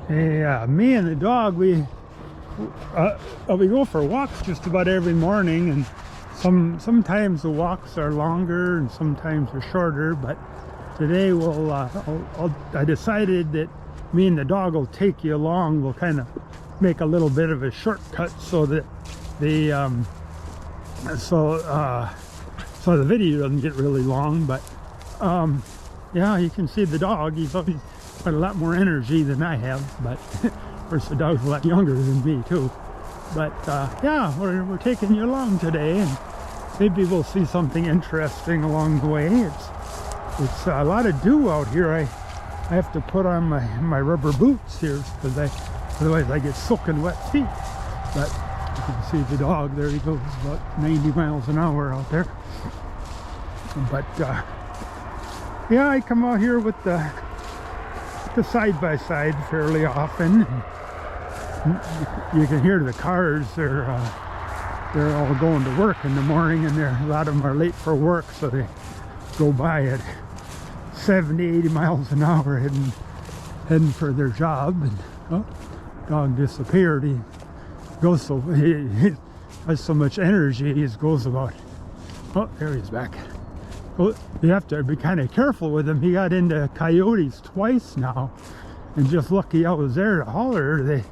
Me and the dog, we go for walks just about every morning, and sometimes the walks are longer and sometimes they're shorter. But today I decided that me and the dog will take you along. We'll kind of make a little bit of a shortcut so that the so the video doesn't get really long. But yeah, you can see the dog. He's got a lot more energy than I have, but of course the dog's a lot younger than me too. But yeah, we're taking you along today, and maybe we'll see something interesting along the way. It's a lot of dew out here. I have to put on my rubber boots here because otherwise I get soaking wet feet. But you can see the dog, there he goes, about 90 miles an hour out there. But yeah, I come out here with the side-by-side fairly often. You can hear the cars. They're all going to work in the morning, and a lot of them are late for work, so they go by at 70-80 miles an hour heading for their job. And oh, dog disappeared. He has so much energy. He goes about, oh, there he's back. Well, you have to be kind of careful with him. He got into coyotes twice now, and just lucky I was there to holler. The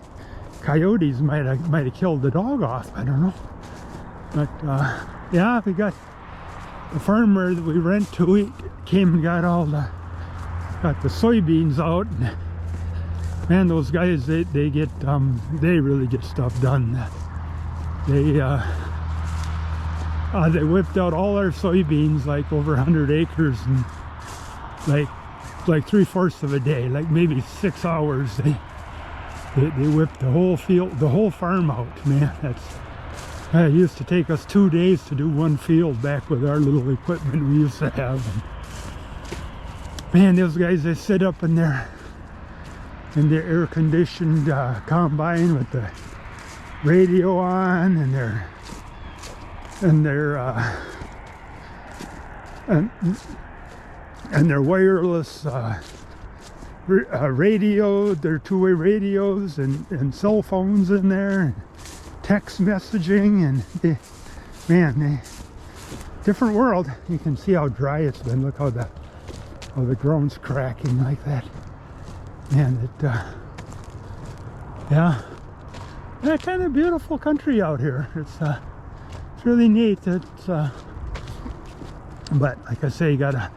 coyotes might have killed the dog off. I don't know. But yeah, we got the farmer that we rent to. He came and got the soybeans out. And, man, those guys, they really get stuff done. They whipped out all our soybeans, like over 100 acres, and like 3/4 of a day, like maybe 6 hours. They whipped the whole field, the whole farm out. Man, it used to take us 2 days to do one field back with our little equipment we used to have. And man, those guys, they sit up in their air-conditioned combine with the radio on, and their wireless radio, their two-way radios, and cell phones in there, and text messaging, and different world. You can see how dry it's been. Look how the ground's cracking like that. Man, yeah, kind of beautiful country out here. It's really neat. But like I say, you gotta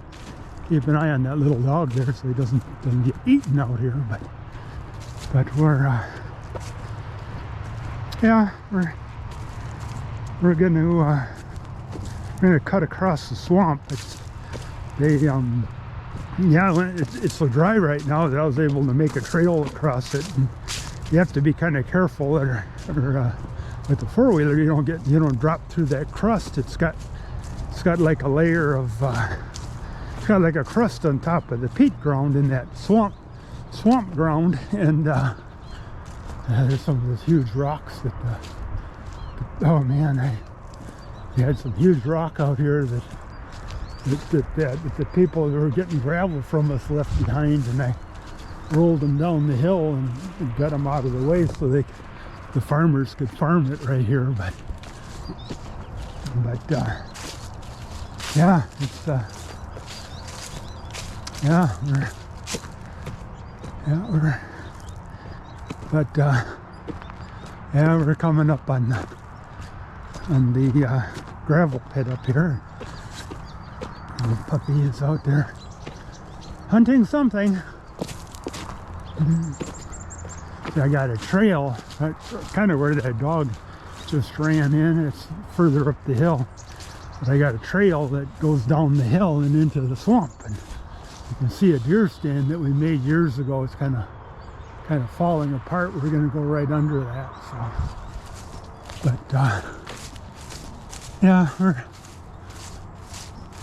keep an eye on that little dog there so he doesn't get eaten out here. But we're yeah, we're gonna cut across the swamp. Yeah, it's so dry right now that I was able to make a trail across it. And you have to be kind of careful, or with the four-wheeler, you don't drop through that crust. It's got like a layer of it's got like a crust on top of the peat ground in that swamp ground, and there's some of those huge rocks that oh man, we had some huge rock out here that the people that were getting gravel from us left behind, and I rolled them down the hill and got them out of the way so the farmers could farm it right here. But yeah, it's we're coming up on the gravel pit up here. The puppy is out there hunting something. I got a trail, kind of where that dog just ran in. It's further up the hill, but I got a trail that goes down the hill and into the swamp. And you can see a deer stand that we made years ago. It's kind of falling apart. We're going to go right under that. So, but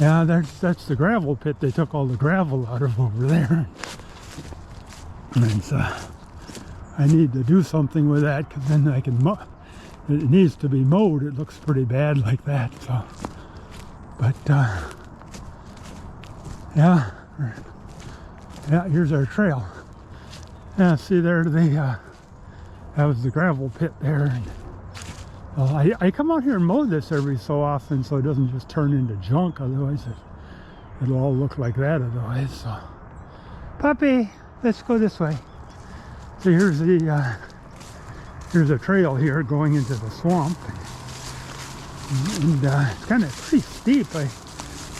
yeah, that's the gravel pit. They took all the gravel out of over there. And I need to do something with that, because then I can it needs to be mowed. It looks pretty bad like that. So, but yeah, here's our trail. Yeah, see there, that was the gravel pit there. And, I come out here and mow this every so often so it doesn't just turn into junk. Otherwise, it'll all look like that otherwise. So, puppy, let's go this way. So here's a trail here going into the swamp, and it's kind of pretty steep. I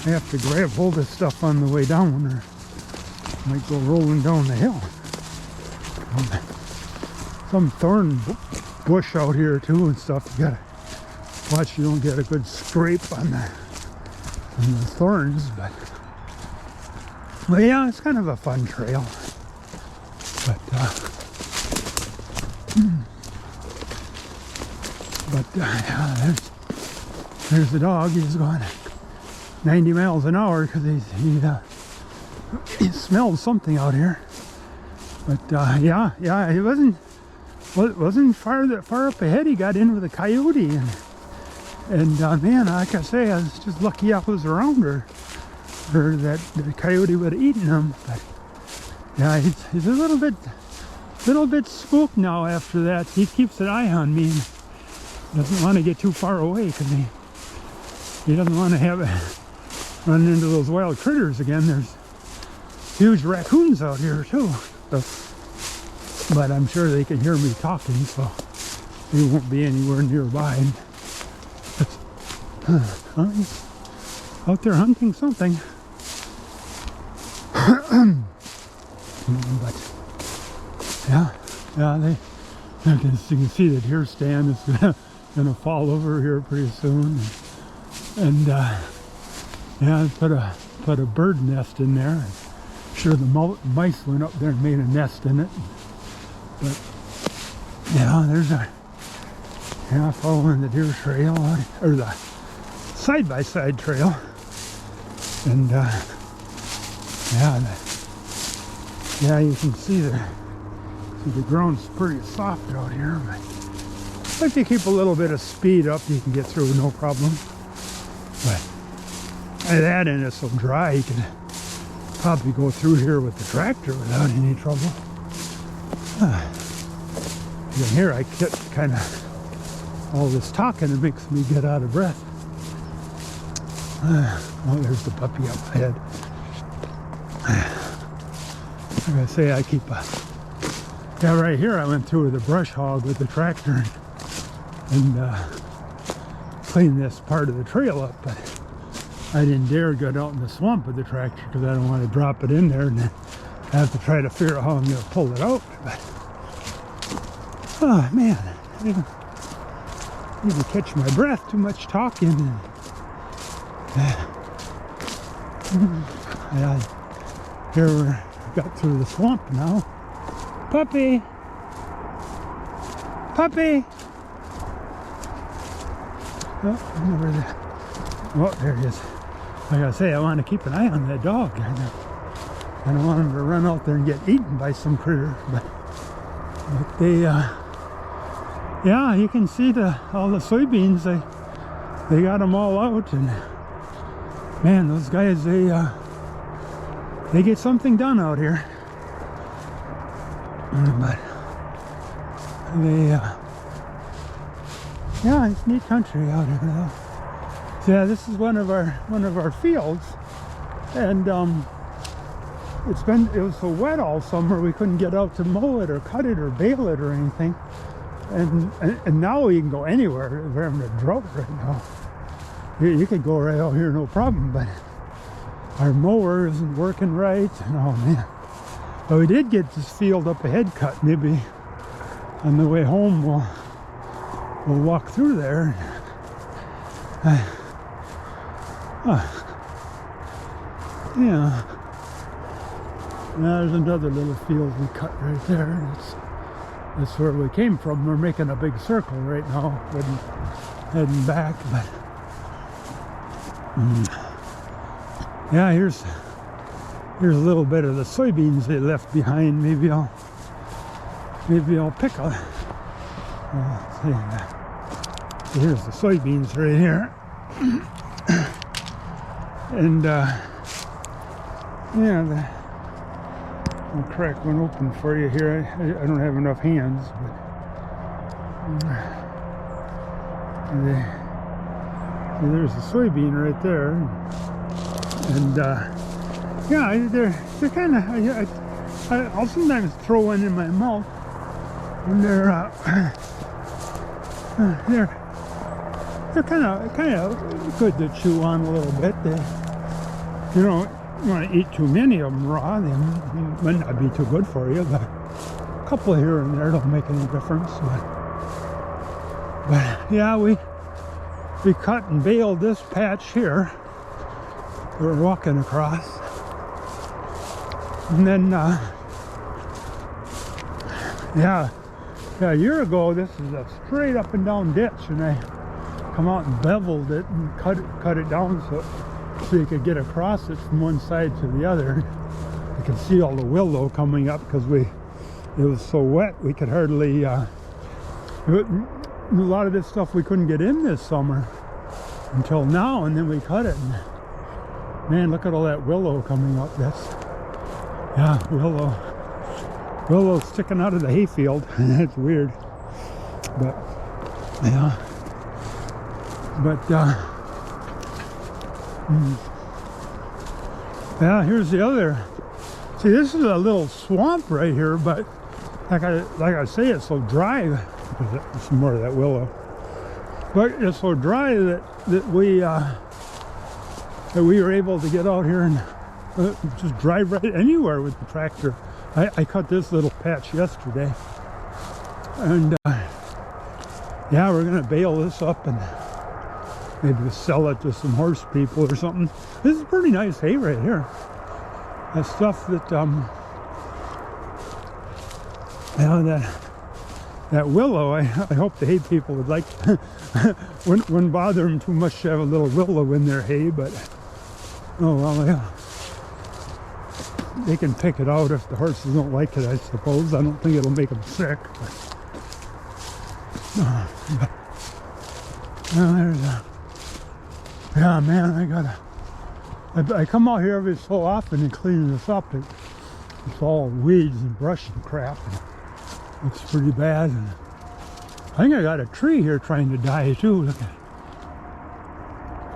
have to grab hold of stuff on the way down, or I might go rolling down the hill. Some thorn bush out here too and stuff. You gotta watch you don't get a good scrape on the thorns, but yeah, it's kind of a fun trail. But yeah, there's the dog. He's going 90 miles an hour because he smelled something out here. But yeah, it wasn't far up ahead. He got in with a coyote, and man, like I say, I was just lucky I was around her, or that the coyote would have eaten him. But yeah, he's a little bit spooked now after that. He keeps an eye on me and doesn't want to get too far away because he doesn't want to run into those wild critters again. There's huge raccoons out here too. So, but I'm sure they can hear me talking, so they won't be anywhere nearby. He's out there hunting something. But yeah, you can see the deer stand is gonna fall over here pretty soon, and yeah, put a bird nest in there. I'm sure the mice went up there and made a nest in it. But yeah, following the deer trail, or the side-by-side trail, and yeah, you can see the ground's pretty soft out here, but if you keep a little bit of speed up, you can get through no problem. But that end is so dry, you can probably go through here with the tractor without any trouble. You can hear I get kind of all this talking, it makes me get out of breath. Oh, there's the puppy up ahead. Like I say, I keep yeah, right here I went through with a brush hog with the tractor and cleaned this part of the trail up, but I didn't dare get out in the swamp with the tractor because I don't want to drop it in there and then I have to try to figure out how I'm going to pull it out. But oh man, I need to catch my breath. Too much talking. And, here we got through the swamp now. Puppy! Puppy! Oh, there he is. Like I say, I want to keep an eye on that dog. I don't want him to run out there and get eaten by some critter. But they, yeah, you can see all the soybeans. They got them all out, and man, those guys, they get something done out here. But yeah, it's neat country out here though. So yeah, this is one of our fields, and it was so wet all summer we couldn't get out to mow it or cut it or bale it or anything. And now you can go anywhere. We're having a drought right now. You could go right out here no problem, but our mower isn't working right. And oh man. But we did get this field up ahead cut. Maybe on the way home we'll walk through there. Yeah. Now there's another little field we cut right there. That's where we came from. We're making a big circle right now, heading back. But yeah, here's a little bit of the soybeans they left behind. Maybe I'll pick a. See, here's the soybeans right here, and yeah, I'll crack one open for you here. I don't have enough hands, but there's a soybean right there, and yeah, they're kind of. I'll sometimes throw one in my mouth, and they're kind of good to chew on a little bit. You don't want to eat too many of them raw; they might not be too good for you. But a couple here and there don't make any difference. But yeah, we cut and baled this patch here. We're walking across, and then yeah, a year ago this is a straight up and down ditch, and I come out and beveled it and cut it down so you could get across it from one side to the other. You can see all the willow coming up because it was so wet we could hardly. A lot of this stuff we couldn't get in this summer until now, and then we cut it. And man, look at all that willow coming up. Yeah, willow sticking out of the hayfield. That's weird, but yeah. But yeah, here's the other. See, this is a little swamp right here, but like I say, it's so dry. There's some more of that willow, but it's so dry that we were able to get out here and just drive right anywhere with the tractor. I cut this little patch yesterday, and yeah, we're gonna bale this up and maybe sell it to some horse people or something. This is pretty nice hay right here. That stuff that that willow, I hope the hay people would like. Wouldn't bother them too much to have a little willow in their hay, but oh well, yeah. They can pick it out if the horses don't like it, I suppose. I don't think it'll make them sick. But there's a, yeah, man, I come out here every so often and clean this up. It's all weeds and brush and crap. And it looks pretty bad. And I think I got a tree here trying to die too. Look at it.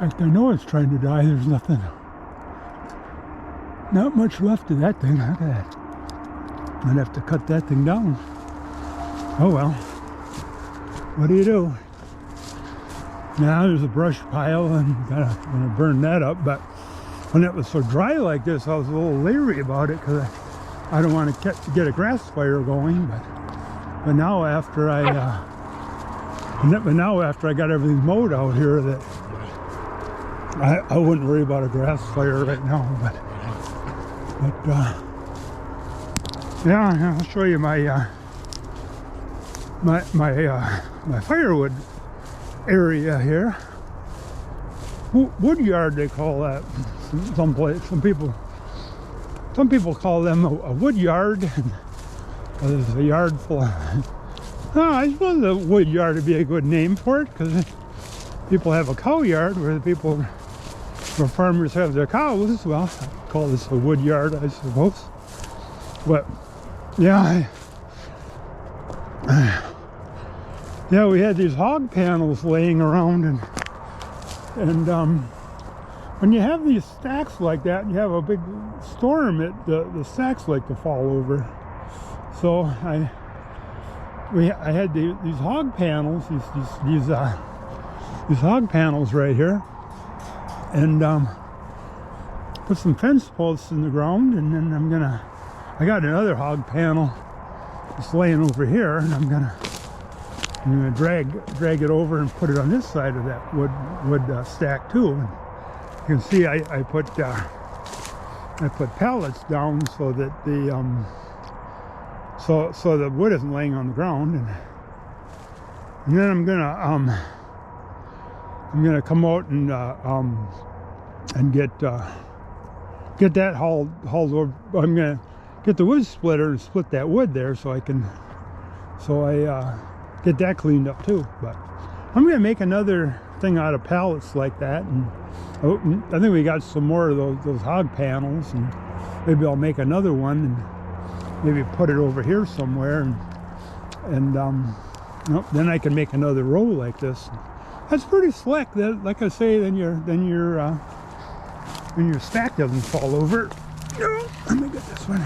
In fact, I know it's trying to die. There's not much left of that thing. Look at that. I'd have to cut that thing down. Oh well. What do you do? Now there's a brush pile and I'm gonna burn that up. But when it was so dry like this, I was a little leery about it because I don't want to get a grass fire going. But now after I got everything mowed out here, that I wouldn't worry about a grass fire right now. But yeah, I'll show you my my firewood area here. Wood yard, they call that. Some people call them a wood yard. There's a yard full of, I suppose a wood yard would be a good name for it, because people have a cow yard where farmers have their cows. Well, I call this a wood yard, I suppose. But yeah, yeah, we had these hog panels laying around, and when you have these stacks like that, you have a big storm, the stacks like to fall over. So I had these hog panels, these hog panels right here, and put some fence posts in the ground, and then I got another hog panel just laying over here, and I'm gonna drag it over and put it on this side of that wood stack too. And you can see I put pallets down so that the so the wood isn't laying on the ground, and then I'm gonna come out and get that hauled over. I'm gonna get the wood splitter and split that wood there so I get that cleaned up too. But I'm gonna make another thing out of pallets like that, and I think we got some more of those hog panels, and maybe I'll make another one maybe put it over here somewhere, and nope, then I can make another row like this. That's pretty slick. That, like I say, then your stack doesn't fall over. Oh, let me get this one.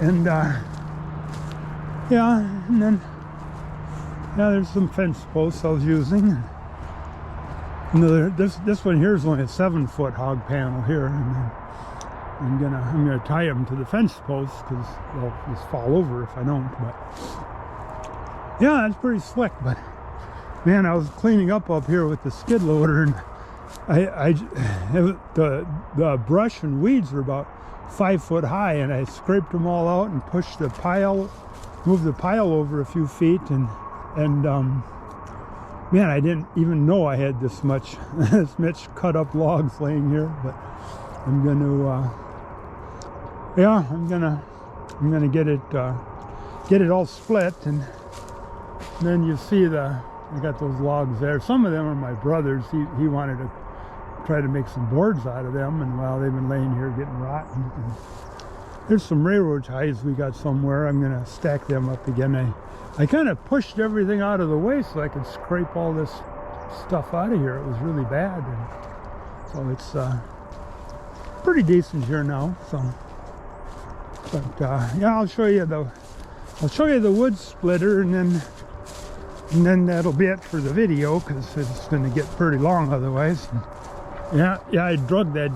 And yeah, and then there's some fence posts I was using. Another this one here is only a 7-foot hog panel here, and then I'm gonna tie them to the fence posts because they'll just fall over if I don't. But yeah, that's pretty slick. But man, I was cleaning up here with the skid loader, and the brush and weeds were about 5 foot high, and I scraped them all out and pushed the pile, moved the pile over a few feet, and man, I didn't even know I had this much cut up logs laying here. But I'm gonna I'm gonna get it all split, and then you see I got those logs there. Some of them are my brother's. He wanted to try to make some boards out of them, and while they've been laying here getting rotten. And there's some railroad ties we got somewhere. I'm gonna stack them up again. I kind of pushed everything out of the way so I could scrape all this stuff out of here. It was really bad, and so it's pretty decent here now. So, but yeah, I'll show you the wood splitter, and then that'll be it for the video, because it's going to get pretty long otherwise. And yeah, I drug that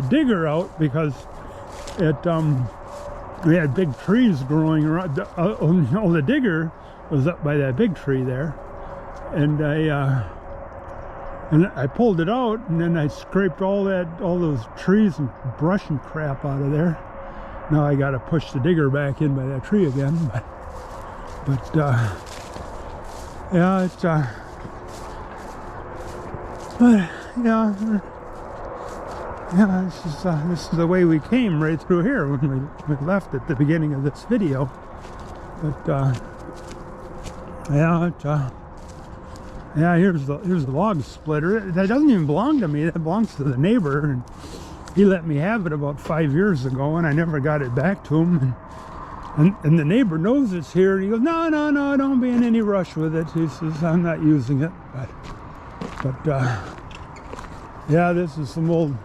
digger out because it we had big trees growing around. The digger was up by that big tree there, and I pulled it out, and then I scraped all those trees and brush and crap out of there. Now I got to push the digger back in by that tree again, but yeah, it's yeah, this is the way we came right through here when we left at the beginning of this video. But yeah, here's the log splitter. That doesn't even belong to me. That belongs to the neighbor, and he let me have it about 5 years ago, and I never got it back to him. And the neighbor knows it's here, and he goes, no, don't be in any rush with it. He says, I'm not using it. But yeah, this is some old.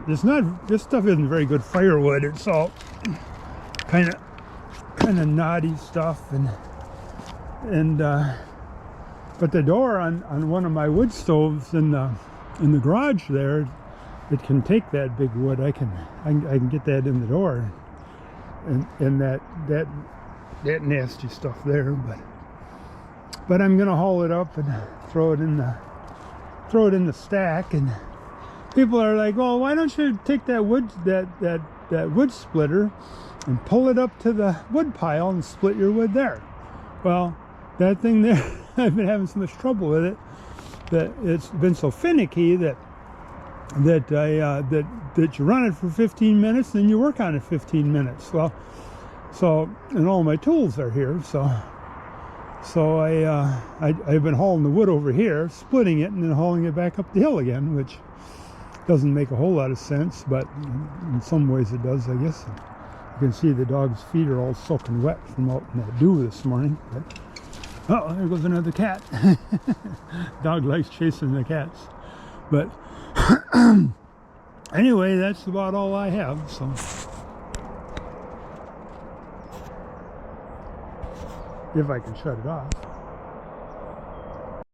This stuff isn't very good firewood. It's all kind of knotty stuff, and but the door on one of my wood stoves in the garage there, it can take that big wood. I can get that in the door, and that nasty stuff there. But I'm gonna haul it up and throw it in the stack. And people are like, well, why don't you take that wood splitter and pull it up to the wood pile and split your wood there? Well, that thing there, I've been having so much trouble with it that it's been so finicky that you run it for 15 minutes and you work on it 15 minutes. Well, and all my tools are here, so I've been hauling the wood over here, splitting it, and then hauling it back up the hill again, which doesn't make a whole lot of sense, but in some ways it does, I guess. You can see the dog's feet are all soaking wet from out in that dew this morning. But, oh, there goes another cat. Dog likes chasing the cats. But anyway, that's about all I have. So if I can shut it off.